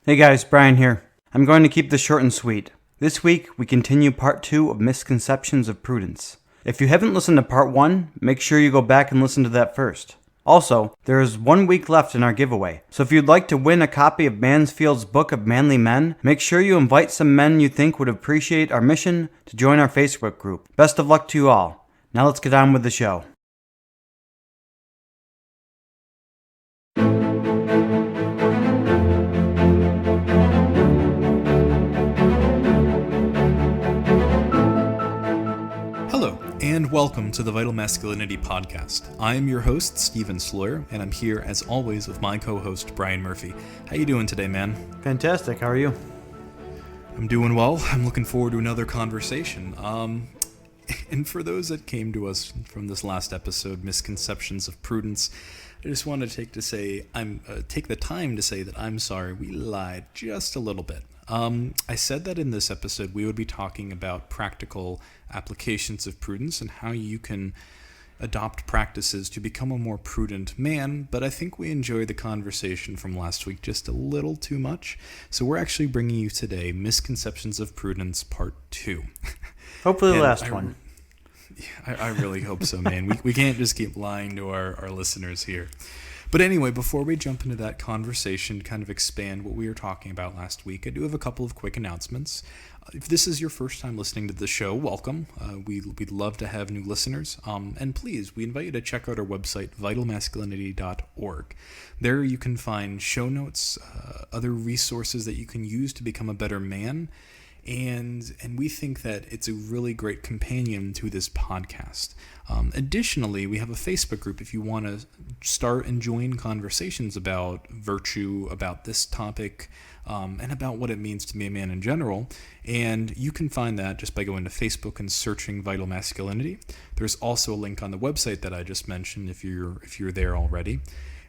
Hey guys, Brian here. I'm going to keep this short and sweet. This week, we continue part 2 of Misconceptions of Prudence. If you haven't listened to part 1, make sure you go back and listen to that first. Also, there is 1 week left in our giveaway, so if you'd like to win a copy of Mansfield's Book of Manly Men, make sure you invite some men you think would appreciate our mission to join our Facebook group. Best of luck to you all. Now let's get on with the show. And welcome to the Vital Masculinity podcast. I am your host, Stephen Sloyer, and I'm here as always with my co-host, Brian Murphy. How you doing today, man? Fantastic. How are you? I'm doing well. I'm looking forward to another conversation. And for those that came to us from this last episode, Misconceptions of Prudence, I just want to take the time to say that I'm sorry we lied just a little bit. I said that in this episode we would be talking about practical applications of prudence and how you can adopt practices to become a more prudent man, but I think we enjoyed the conversation from last week just a little too much. So we're actually bringing you today Misconceptions of Prudence Part 2. Hopefully the last one. I really hope so, man. We can't just keep lying to our listeners here. But anyway, before we jump into that conversation, kind of expand what we were talking about last week, I do have a couple of quick announcements. If this is your first time listening to the show, welcome. We'd love to have new listeners. And please, we invite you to check out our website, vitalmasculinity.org. There you can find show notes, other resources that you can use to become a better man. And we think that it's a really great companion to this podcast. Additionally, we have a Facebook group if you want to start and join conversations about virtue, about this topic, and about what it means to be a man in general. And you can find that just by going to Facebook and searching Vital Masculinity. There's also a link on the website that I just mentioned if you're there already.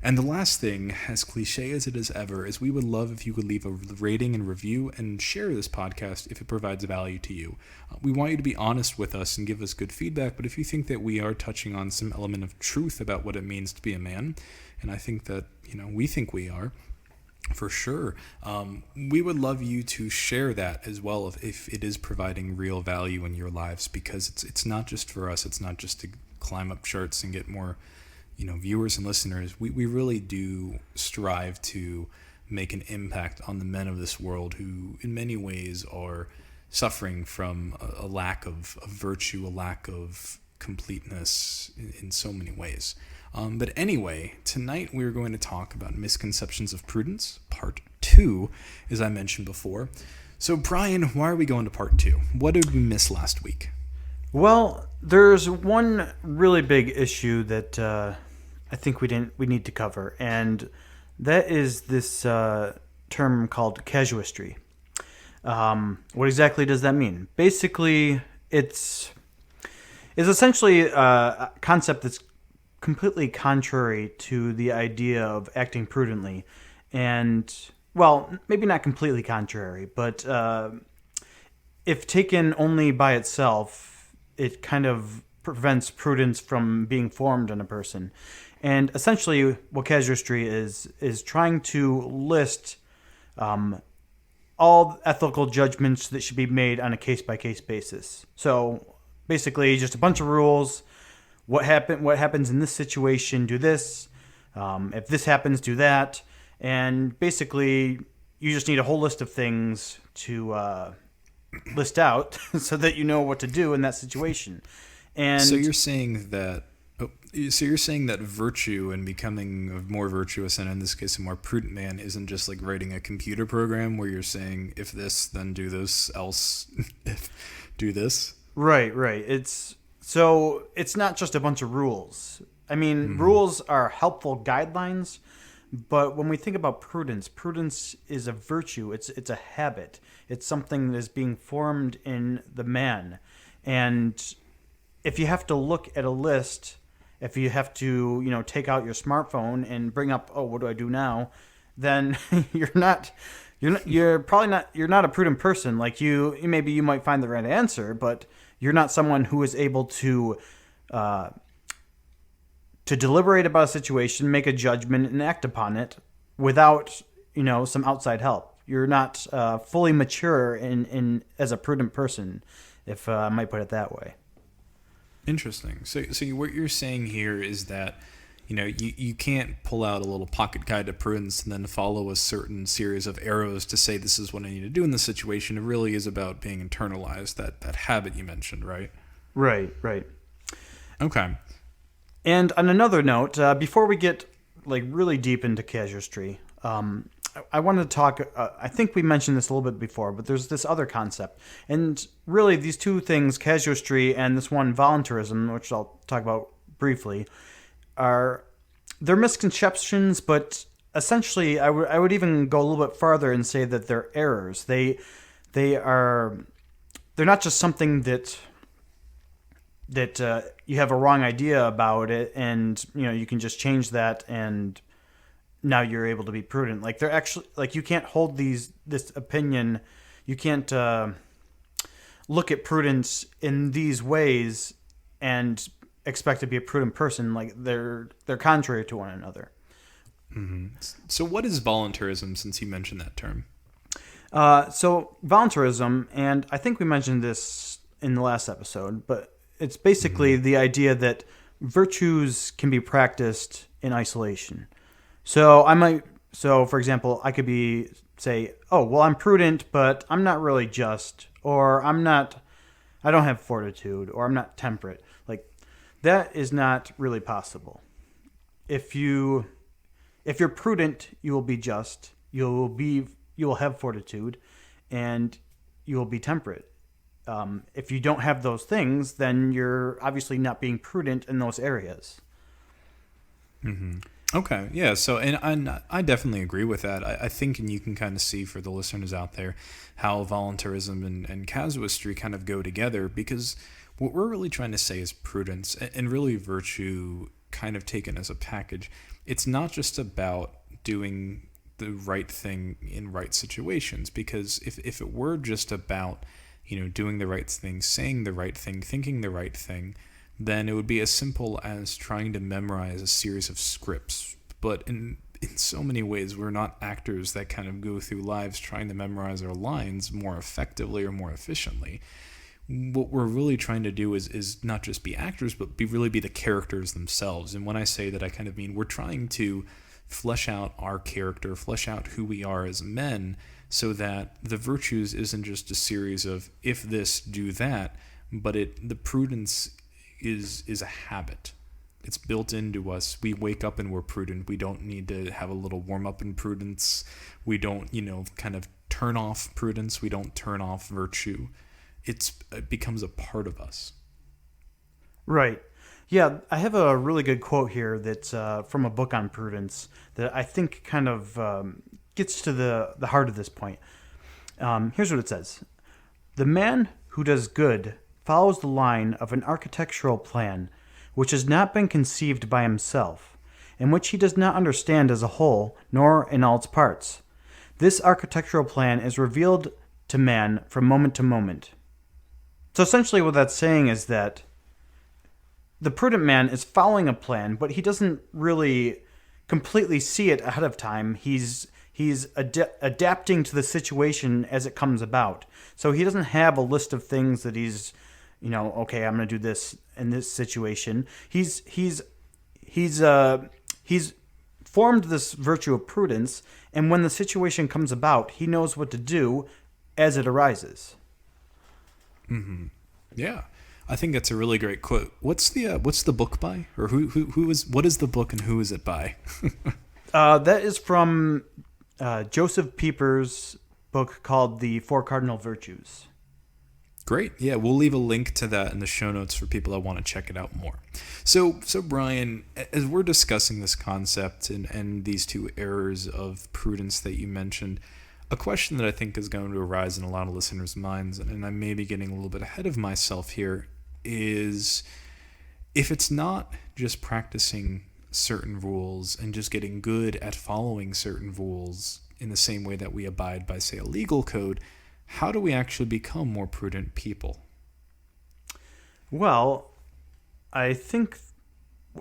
And the last thing, as cliche as it is ever, is we would love if you could leave a rating and review and share this podcast if it provides value to you. We want you to be honest with us and give us good feedback, but if you think that we are touching on some element of truth about what it means to be a man, and I think that, we think we are, for sure, we would love you to share that as well if it is providing real value in your lives, because it's not just for us, it's not just to climb up charts and get more viewers and listeners. We really do strive to make an impact on the men of this world who in many ways are suffering from a lack of virtue, a lack of completeness in so many ways. But anyway, tonight we're going to talk about Misconceptions of Prudence, Part 2, as I mentioned before. So Brian, why are we going to Part 2? What did we miss last week? Well, there's one really big issue that I think we need to cover, and that is this term called casuistry. What exactly does that mean? Basically, it's essentially a concept that's completely contrary to the idea of acting prudently, and, well, maybe not completely contrary, but if taken only by itself, it kind of prevents prudence from being formed in a person. And essentially what casuistry is trying to list all ethical judgments that should be made on a case-by-case basis. So basically just a bunch of rules. What happens in this situation, do this. If this happens, do that. And basically you just need a whole list of things to list out so that you know what to do in that situation. And so you're saying that virtue and becoming a more virtuous, and in this case a more prudent man, isn't just like writing a computer program where you're saying if this, then do this, else do this. Right. It's not just a bunch of rules. I mean, rules are helpful guidelines, but when we think about prudence is a virtue. It's a habit. It's something that is being formed in the man. And if you have to look at a list, if you have to, take out your smartphone and bring up, what do I do now? Then you're not a prudent person. Like maybe you might find the right answer, but you're not someone who is able to deliberate about a situation, make a judgment, and act upon it without, some outside help. you're not fully mature in as a prudent person, if I might put it that way. Interesting. So what you're saying here is that, you can't pull out a little pocket guide to prudence and then follow a certain series of arrows to say this is what I need to do in this situation. It really is about being internalized, that habit you mentioned, right? Right. Okay. And on another note, before we get really deep into casuistry, I wanted to talk. I think we mentioned this a little bit before, but there's this other concept, and really these two things, casuistry and this one, voluntarism, which I'll talk about briefly, they're misconceptions, but essentially, I would even go a little bit farther and say that they're errors. They're not just something that you have a wrong idea about it, and you can just change that, and now you're able to be prudent. They're actually you can't hold this opinion. You can't look at prudence in these ways and expect to be a prudent person. They're contrary to one another. Mm-hmm. So what is voluntarism, since you mentioned that term? So voluntarism, and I think we mentioned this in the last episode, but it's basically the idea that virtues can be practiced in isolation. So for example, I could say, oh, well, I'm prudent, but I'm not really just, or I don't have fortitude, or I'm not temperate. That is not really possible. If you're prudent, you will be just, you will have fortitude, and you will be temperate. If you don't have those things, then you're obviously not being prudent in those areas. Mm-hmm. Okay, yeah. So, and I definitely agree with that. I think, and you can kind of see for the listeners out there, how voluntarism and casuistry kind of go together, because what we're really trying to say is prudence and really virtue kind of taken as a package. It's not just about doing the right thing in right situations, because if it were just about doing the right thing, saying the right thing, thinking the right thing, then it would be as simple as trying to memorize a series of scripts. But in so many ways, we're not actors that kind of go through lives trying to memorize our lines more effectively or more efficiently. What we're really trying to do is not just be actors, but really be the characters themselves. And when I say that, I kind of mean we're trying to flesh out our character, flesh out who we are as men, so that the virtues isn't just a series of if this, do that, but the prudence is a habit. It's built into us. We wake up and we're prudent. We don't need to have a little warm up in prudence. We don't, kind of turn off prudence. We don't turn off virtue. It becomes a part of us. Right. Yeah, I have a really good quote here that's from a book on prudence that I think kind of gets to the heart of this point. Here's what it says. The man who does good follows the line of an architectural plan which has not been conceived by himself, and which he does not understand as a whole, nor in all its parts. This architectural plan is revealed to man from moment to moment. So essentially what that's saying is that the prudent man is following a plan, but he doesn't really completely see it ahead of time. He's adapting to the situation as it comes about. So he doesn't have a list of things that he's, okay, I'm going to do this in this situation. He's formed this virtue of prudence, and when the situation comes about, he knows what to do as it arises. Mm-hmm. Yeah, I think that's a really great quote. What's the book by, or what is the book and who is it by? That is from Joseph Pieper's book called The Four Cardinal Virtues. Great. Yeah, we'll leave a link to that in the show notes for people that want to check it out more. So Brian, as we're discussing this concept and these two errors of prudence that you mentioned, a question that I think is going to arise in a lot of listeners' minds, and I may be getting a little bit ahead of myself here, is if it's not just practicing certain rules and just getting good at following certain rules in the same way that we abide by, say, a legal code, how do we actually become more prudent people? Well, I think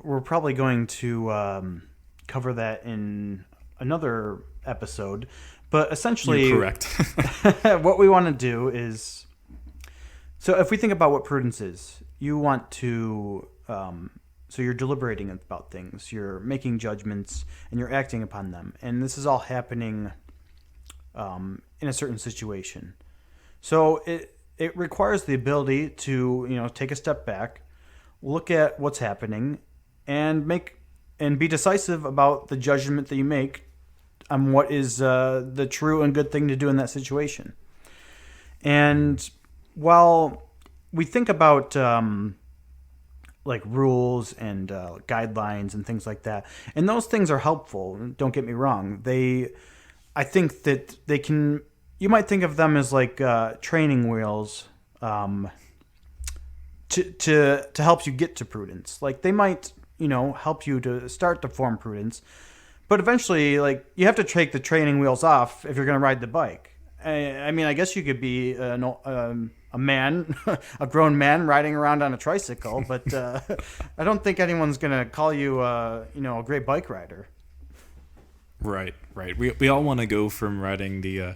we're probably going to cover that in another episode, But You're essentially, correct. what we want to do is, so if we think about what prudence is, you want to, so you're deliberating about things, you're making judgments, and you're acting upon them. And this is all happening in a certain situation. So it requires the ability to, take a step back, look at what's happening, and be decisive about the judgment that you make on what is the true and good thing to do in that situation. And while we think about like rules and guidelines and things like that, and those things are helpful. Don't get me wrong. I think that they can. You might think of them as like training wheels to help you get to prudence. Like they might, help you to start to form prudence, but eventually, like you have to take the training wheels off if you're going to ride the bike. I mean, I guess you could be a man, a grown man riding around on a tricycle, but I don't think anyone's going to call you, a great bike rider. Right. We all want to go from riding the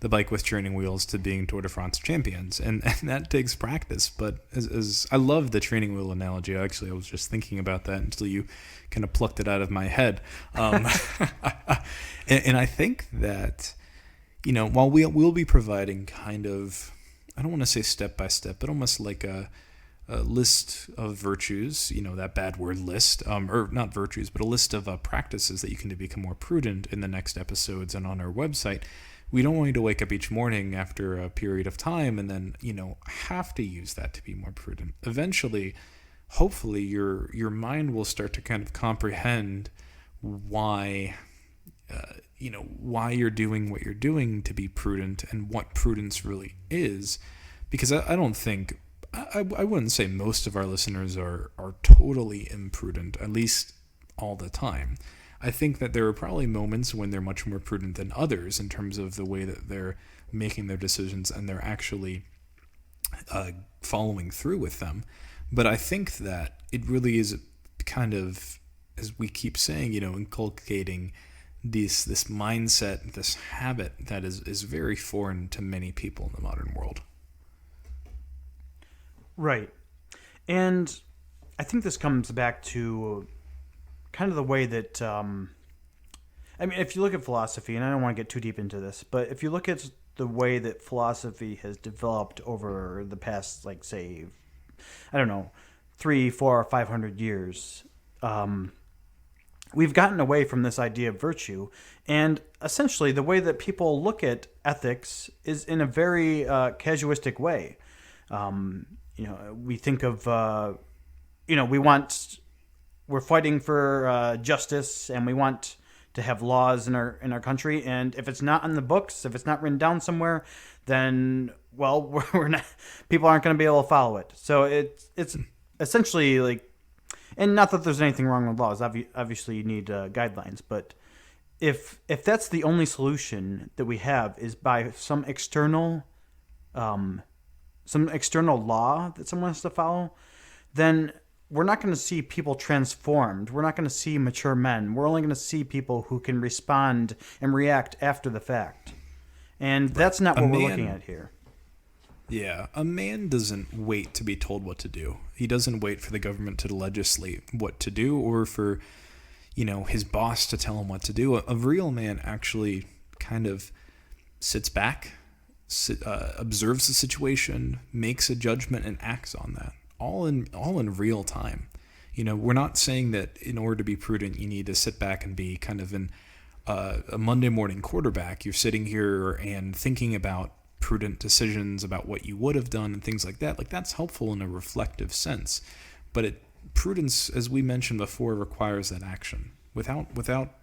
bike with training wheels to being Tour de France champions, and that takes practice. But as I love the training wheel analogy. Actually, I was just thinking about that until you kind of plucked it out of my head. And I think that, while we'll be providing kind of, I don't want to say step by step, but almost like a list of virtues, that bad word list, or not virtues, but a list of practices that you can do to become more prudent in the next episodes and on our website. We don't want you to wake up each morning after a period of time and then, have to use that to be more prudent. Eventually, hopefully, your mind will start to kind of comprehend why, why you're doing what you're doing to be prudent and what prudence really is. Because I don't think, I wouldn't say most of our listeners are totally imprudent, at least all the time. I think that there are probably moments when they're much more prudent than others in terms of the way that they're making their decisions and they're actually following through with them. But I think that it really is kind of, as we keep saying, inculcating this mindset, this habit that is very foreign to many people in the modern world. Right. And I think this comes back to kind of the way that, if you look at philosophy, and I don't want to get too deep into this, but if you look at the way that philosophy has developed over the past, like, say, I don't know, 300, 400, or 500 years, we've gotten away from this idea of virtue. And essentially, the way that people look at ethics is in a very casuistic way. We think of, we're fighting for justice, and we want to have laws in our country. And if it's not on the books, if it's not written down somewhere, then we're not. People aren't going to be able to follow it. So it's essentially like, and not that there's anything wrong with laws. Obviously, you need guidelines, but if that's the only solution that we have is by some external law that someone has to follow, then we're not going to see people transformed. We're not going to see mature men. We're only going to see people who can respond and react after the fact. And that's not what we're looking at here. Yeah, a man doesn't wait to be told what to do. He doesn't wait for the government to legislate what to do or for, his boss to tell him what to do. A real man actually kind of sits back, observes the situation, makes a judgment, and acts on that. All in real time. We're not saying that in order to be prudent, you need to sit back and be kind of a Monday morning quarterback. You're sitting here and thinking about prudent decisions, about what you would have done and things like that. Like, that's helpful in a reflective sense. But prudence, as we mentioned before, requires that action. Without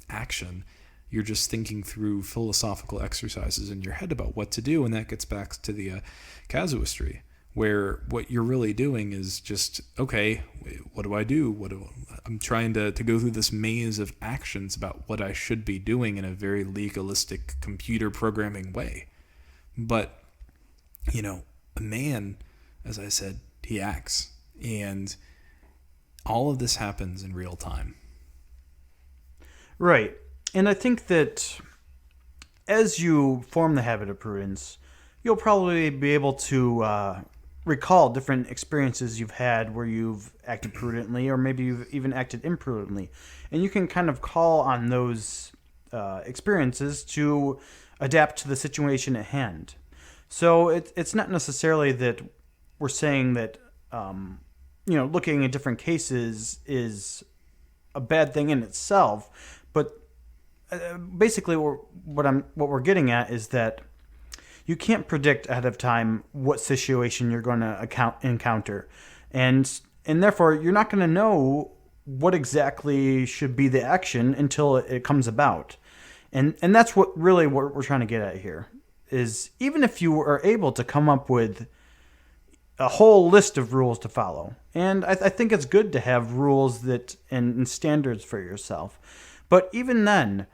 action, you're just thinking through philosophical exercises in your head about what to do, and that gets back to the casuistry, where what you're really doing is just, okay, what do I do? I'm trying to go through this maze of actions about what I should be doing in a very legalistic computer programming way. But, a man, as I said, he acts. And all of this happens in real time. Right. And I think that as you form the habit of prudence, you'll probably be able to recall different experiences you've had where you've acted prudently, or maybe you've even acted imprudently. And you can kind of call on those experiences to adapt to the situation at hand. So it's not necessarily that we're saying that looking at different cases is a bad thing in itself, but basically what we're getting at is that you can't predict ahead of time what situation you're going to encounter, and therefore you're not going to know what exactly should be the action until it comes about. And that's what we're trying to get at here is, even if you are able to come up with a whole list of rules to follow, and I think it's good to have rules and standards for yourself, but even then,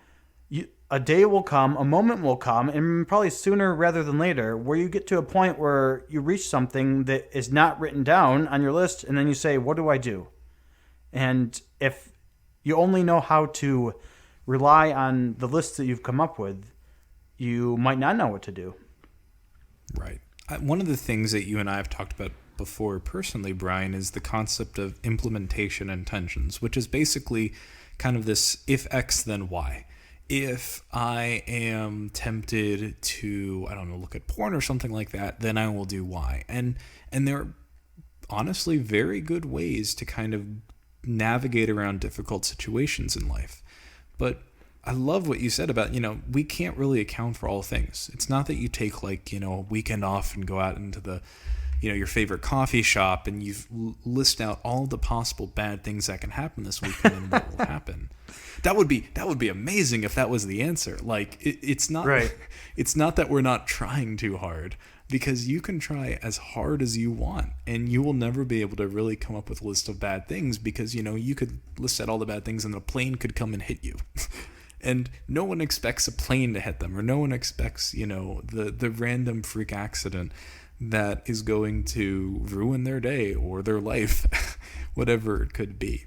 a day will come, a moment will come, and probably sooner rather than later, where you get to a point where you reach something that is not written down on your list, and then you say, what do I do? And if you only know how to rely on the list that you've come up with, you might not know what to do. Right. One of the things that you and I have talked about before personally, Brian, is the concept of implementation intentions, which is basically kind of this if X, then Y. If I am tempted to, I don't know, look at porn or something like that, then I will do Y. And there are honestly very good ways to kind of navigate around difficult situations in life. But I love what you said about, we can't really account for all things. It's not that you take a weekend off and go out into the, your favorite coffee shop and you list out all the possible bad things that can happen this weekend and what will happen. That would be amazing if that was the answer. It's not right. It's not that we're not trying too hard, because you can try as hard as you want and you will never be able to really come up with a list of bad things, because you could list out all the bad things and a plane could come and hit you. And no one expects a plane to hit them, or no one expects, the random freak accident that is going to ruin their day or their life, whatever it could be.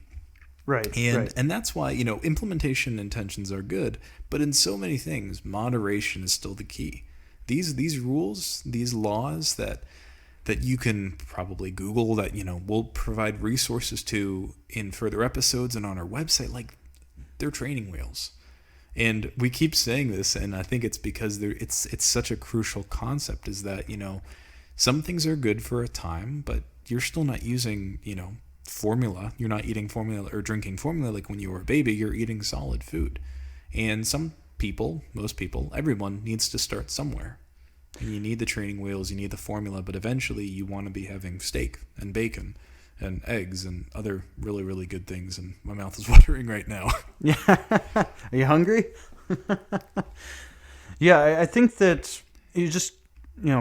Right. And that's why, implementation intentions are good, but in so many things, moderation is still the key. These rules, these laws that you can probably Google, that, we'll provide resources to in further episodes and on our website, they're training wheels. And we keep saying this, and I think it's because it's such a crucial concept, is that, some things are good for a time, but you're still not using, formula. You're not eating formula or drinking formula like when you were a baby. You're eating solid food. And some people, most people, everyone needs to start somewhere. And you need the training wheels, you need the formula, but eventually you want to be having steak and bacon and eggs and other really, really good things. And my mouth is watering right now. Yeah. Are you hungry? Yeah, I think that you just,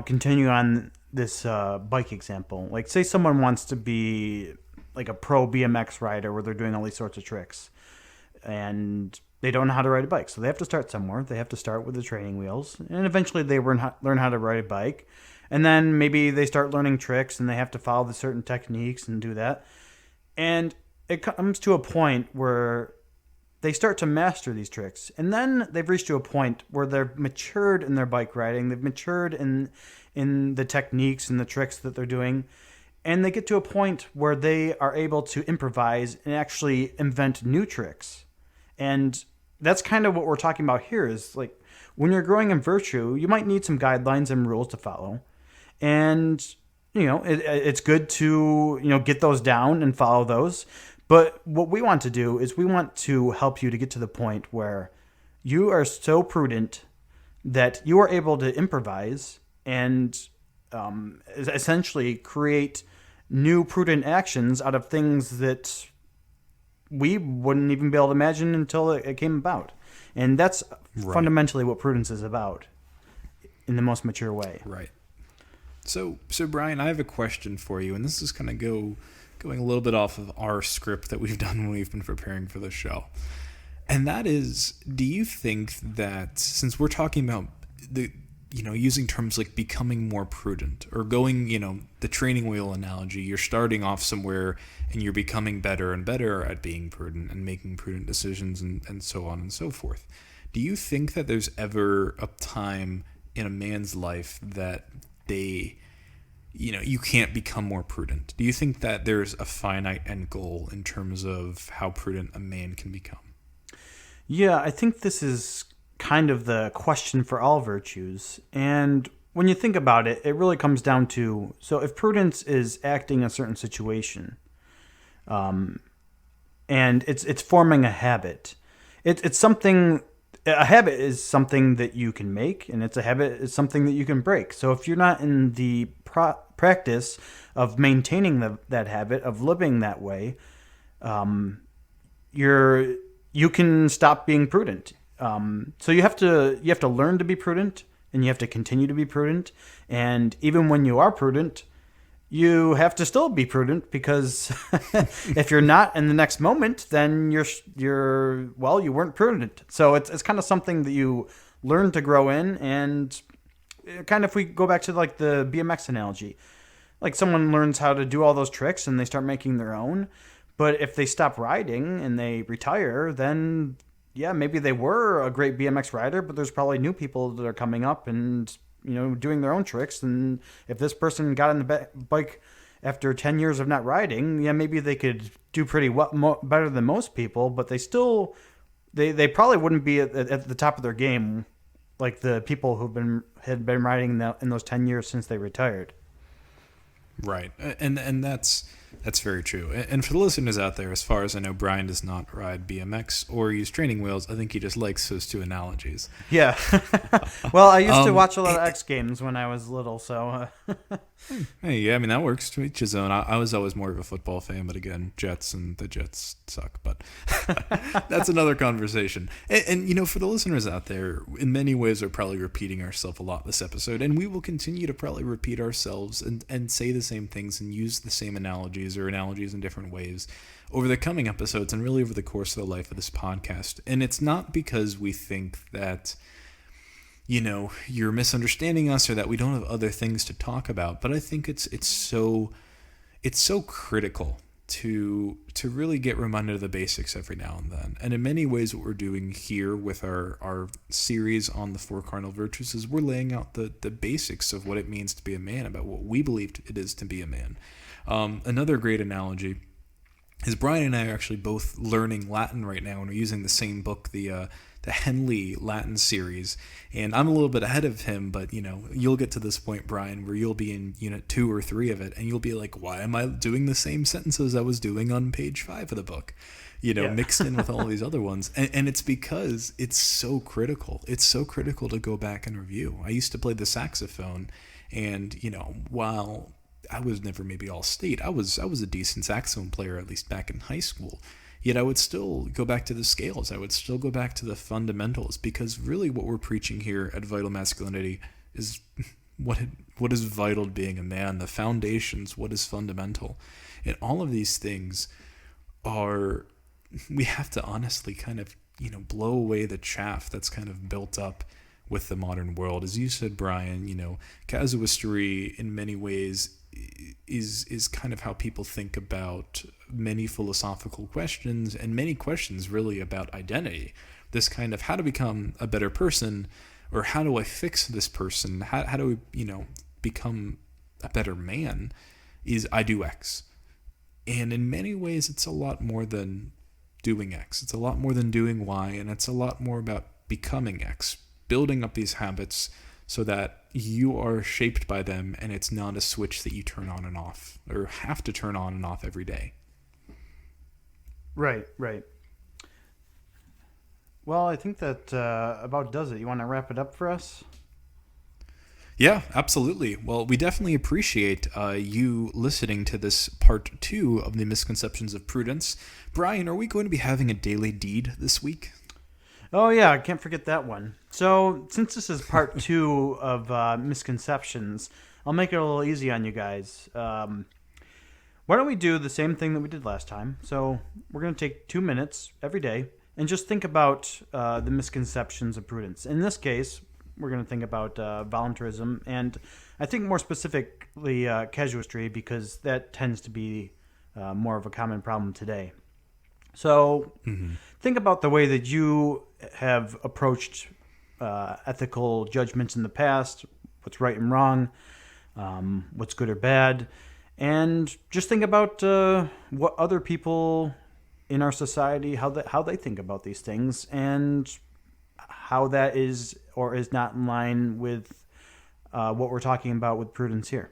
continue on this bike example. Like, say someone wants to be like a pro BMX rider where they're doing all these sorts of tricks, and they don't know how to ride a bike. So they have to start somewhere. They have to start with the training wheels, and eventually they learn how to ride a bike. And then maybe they start learning tricks and they have to follow the certain techniques and do that. And it comes to a point where they start to master these tricks. And then they've reached to a point where they've matured in their bike riding. They've matured in the techniques and the tricks that they're doing. And they get to a point where they are able to improvise and actually invent new tricks. And that's kind of what we're talking about here, is like, when you're growing in virtue, you might need some guidelines and rules to follow. And, it's good to, get those down and follow those. But what we want to do is we want to help you to get to the point where you are so prudent that you are able to improvise and essentially create new prudent actions out of things that we wouldn't even be able to imagine until it came about. And that's fundamentally what prudence is about in the most mature way. Right. So Brian, I have a question for you, and this is kind of going a little bit off of our script that we've done when we've been preparing for the show. And that is, do you think that, since we're talking about using terms like becoming more prudent, or going, the training wheel analogy, you're starting off somewhere and you're becoming better and better at being prudent and making prudent decisions and so on and so forth. do you think that there's ever a time in a man's life that you can't become more prudent? Do you think that there's a finite end goal in terms of how prudent a man can become? Yeah, I think this is kind of the question for all virtues. And when you think about it, it really comes down to, so if prudence is acting a certain situation, and it's forming a habit, it's something. A habit is something that you can make, and a habit is something that you can break. So if you're not in the practice of maintaining that habit, of living that way, you can stop being prudent. So you have to learn to be prudent, and you have to continue to be prudent. And even when you are prudent, you have to still be prudent, because if you're not in the next moment, then you weren't prudent. So it's kind of something that you learn to grow in. And kind of, if we go back to like the BMX analogy, like someone learns how to do all those tricks and they start making their own. But if they stop riding and they retire, then yeah, maybe they were a great BMX rider, but there's probably new people that are coming up and doing their own tricks. And if this person got on the bike after 10 years of not riding, yeah, maybe they could do pretty better than most people, but they probably wouldn't be at the top of their game like the people had been riding in those 10 years since they retired. Right. And that's very true. And for the listeners out there, as far as I know, Brian does not ride BMX or use training wheels. I think he just likes those two analogies. Yeah. Well, I used to watch a lot of X Games when I was little, so... Hey, yeah, I mean, that works to each his own. I was always more of a football fan, but again, Jets, and the Jets suck. But that's another conversation. And, for the listeners out there, in many ways, we're probably repeating ourselves a lot this episode, and we will continue to probably repeat ourselves and say the same things and use the same analogies in different ways over the coming episodes and really over the course of the life of this podcast. And it's not because we think that you're misunderstanding us or that we don't have other things to talk about, but I think it's so critical to really get reminded of the basics every now and then. And in many ways, what we're doing here with our series on the four cardinal virtues is we're laying out the basics of what it means to be a man, about what we believe it is to be a man. Another great analogy is Brian and I are actually both learning Latin right now, and we're using the same book, the Henley Latin series. And I'm a little bit ahead of him, but you'll get to this point, Brian, where you'll be in unit 2 or 3 of it, and you'll be like, why am I doing the same sentences I was doing on page 5 of the book? Mixed in with all these other ones. And it's because it's so critical. It's so critical to go back and review. I used to play the saxophone, and while I was never maybe all state, I was a decent saxophone player, at least back in high school. Yet I would still go back to the scales. I would still go back to the fundamentals, because really what we're preaching here at Vital Masculinity is what is vital to being a man, the foundations, what is fundamental. And all of these things we have to honestly kind of, blow away the chaff that's kind of built up with the modern world. As you said, Brian, casuistry in many ways is kind of how people think about many philosophical questions, and many questions really about identity. This kind of how to become a better person, or how do I fix this person? How do we, become a better man? Is I do X. And in many ways, it's a lot more than doing X. It's a lot more than doing Y, and it's a lot more about becoming X, building up these habits so that you are shaped by them, and it's not a switch that you turn on and off, or have to turn on and off every day. Right. Well, I think that about does it. You want to wrap it up for us? Yeah, absolutely. Well, we definitely appreciate you listening to this part 2 of the Misconceptions of Prudence. Brian, are we going to be having a daily deed this week? Oh, yeah, I can't forget that one. So, since this is part 2 of misconceptions, I'll make it a little easy on you guys. Why don't we do the same thing that we did last time? So, we're going to take 2 minutes every day and just think about the misconceptions of prudence. In this case, we're going to think about voluntarism, and I think more specifically casuistry, because that tends to be more of a common problem today. So think about the way that you have approached ethical judgments in the past, what's right and wrong, what's good or bad, and just think about what other people in our society, how they think about these things, and how that is or is not in line with what we're talking about with prudence here.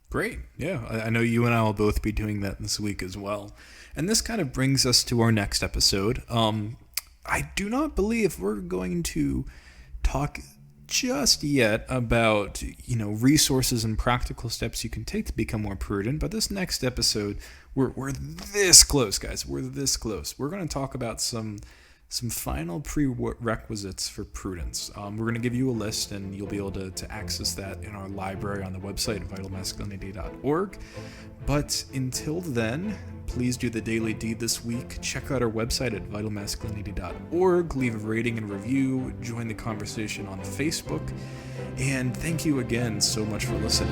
Great. Yeah, I know you and I will both be doing that this week as well. And this kind of brings us to our next episode. I do not believe we're going to talk just yet about, resources and practical steps you can take to become more prudent. But this next episode, we're this close, guys. We're this close. We're going to talk about some final prerequisites for prudence. We're going to give you a list, and you'll be able to access that in our library on the website, vitalmasculinity.org. But until then, please do the daily deed this week. Check out our website at vitalmasculinity.org. Leave a rating and review. Join the conversation on Facebook. And thank you again so much for listening.